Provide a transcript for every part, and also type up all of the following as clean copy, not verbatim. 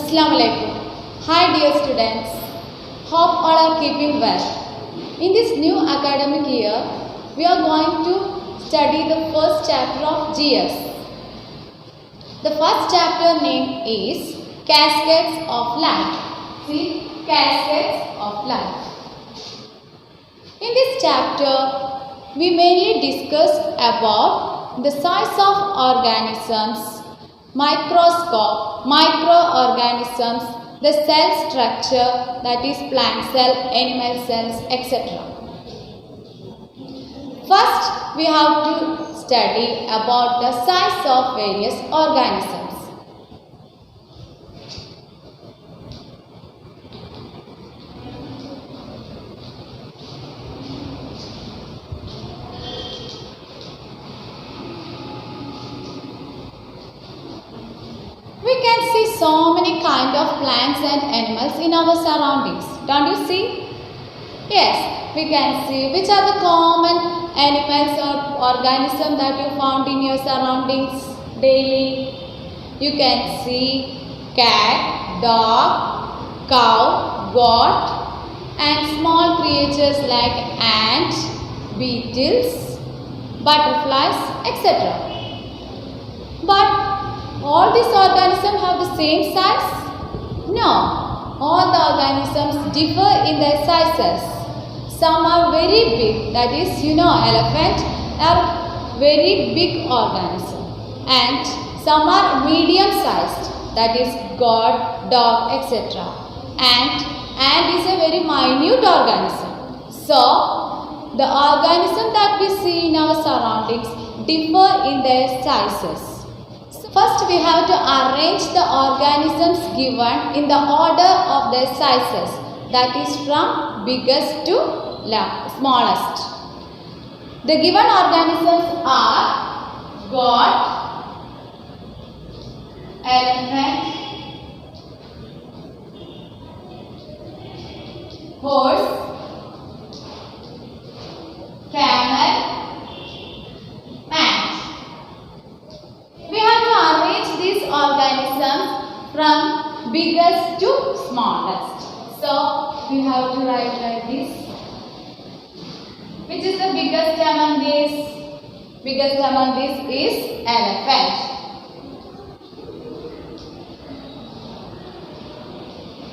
Assalamu alaikum. Hi dear students. Hope all are keeping well. In this new academic year, we are going to study the first chapter of GS. The first chapter name is Cascades of Light. See, Cascades of Light. In this chapter, we mainly discussed about the size of organisms, microorganisms, the cell structure, that is plant cell, animal cells, etc. First, we have to study about the size of various organisms. We can see so many kind of plants and animals in our surroundings. Don't you see? Yes, we can see which are the common animals or organisms that you found in your surroundings daily. You can see cat, dog, cow, goat and small creatures like ants, beetles, butterflies, etc. But all these organisms have the same size? No. All the organisms differ in their sizes. Some are very big, that is, elephant are very big organism. And some are medium sized, that is goat, dog, etc. And is a very minute organism. So, the organisms that we see in our surroundings differ in their sizes. First, we have to arrange the organisms given in the order of their sizes, that is from biggest to smallest. The given organisms are goat, elephant, horse, camel, ant. We have to arrange these organisms from biggest to smallest. So, we have to write like this. Which is the biggest among these? Biggest among these is elephant.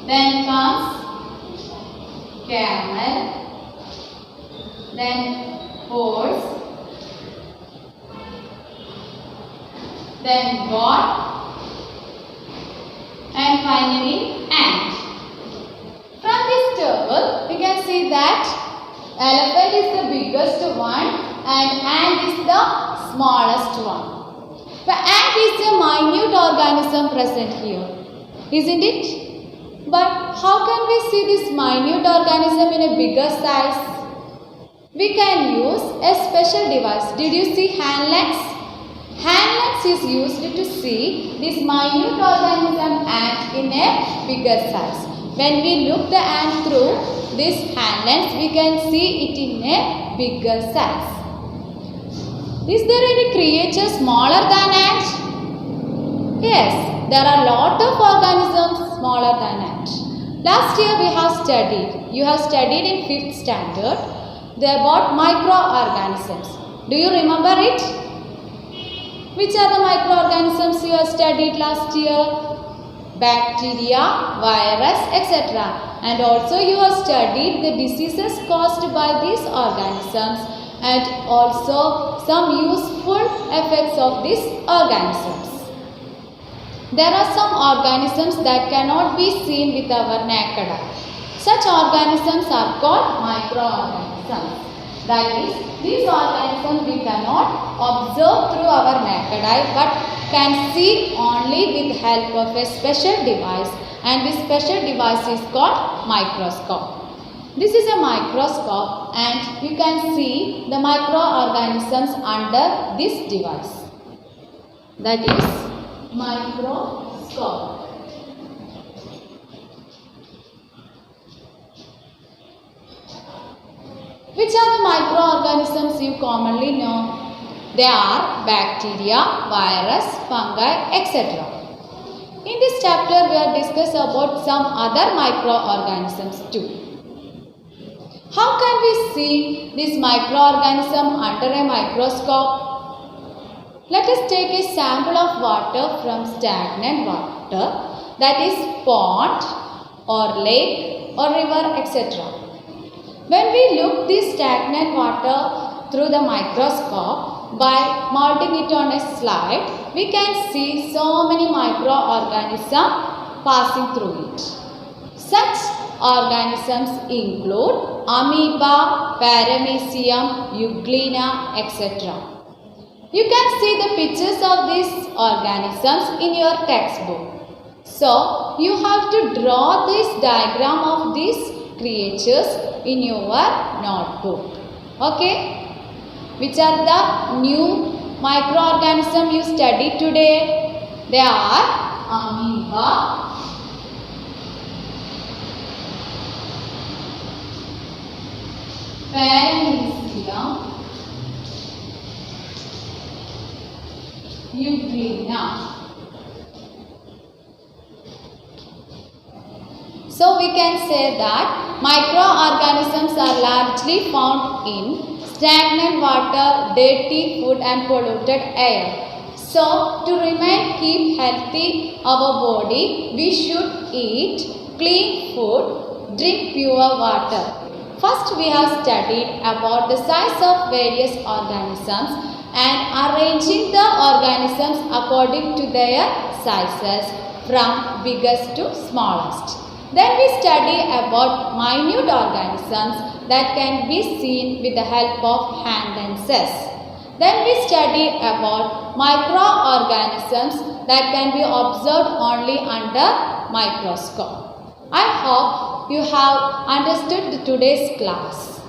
Then comes camel. Then horse. Then goat, and finally ant. From this table, we can see that elephant is the biggest one and ant is the smallest one. The ant is a minute organism present here, isn't it? But how can we see this minute organism in a bigger size? We can use a special device. Did you see hand lens? Hand lens is used to see this minute organism ant in a bigger size. When we look the ant through this hand lens, we can see it in a bigger size. Is there any creature smaller than ant? Yes, there are a lot of organisms smaller than ant. Last year we have studied, you have studied in 5th standard, about microorganisms. Do you remember it? Which are the microorganisms you have studied last year? Bacteria, virus, etc. And also you have studied the diseases caused by these organisms and also some useful effects of these organisms. There are some organisms that cannot be seen with our naked eye. Such organisms are called microorganisms. That is, these organisms we cannot observe through our naked eye but can see only with help of a special device, and this special device is called microscope. This is a microscope and you can see the microorganisms under this device. That is microscope. Which are the microorganisms you commonly know? They are bacteria, virus, fungi, etc. In this chapter, we are discussing about some other microorganisms too. How can we see this microorganism under a microscope? Let us take a sample of water from stagnant water, that is pond or lake or river, etc. When we look this stagnant water through the microscope by mounting it on a slide, we can see so many microorganisms passing through it. Such organisms include amoeba, paramecium, euglena, etc. You can see the pictures of these organisms in your textbook. So, you have to draw this diagram of these creatures in your notebook. Okay? Which are the new microorganisms you studied today? They are amoeba, paramecium, euglena. So we can say that microorganisms are largely found in stagnant water, dirty food and polluted air. So to keep healthy our body, we should eat clean food, drink pure water. First we have studied about the size of various organisms and arranging the organisms according to their sizes from biggest to smallest. Then we study about minute organisms that can be seen with the help of hand and sense. Then we study about microorganisms that can be observed only under microscope. I hope you have understood today's class.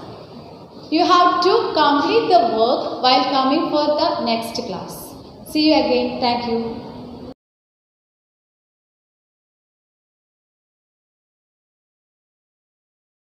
You have to complete the work while coming for the next class. See you again. Thank you.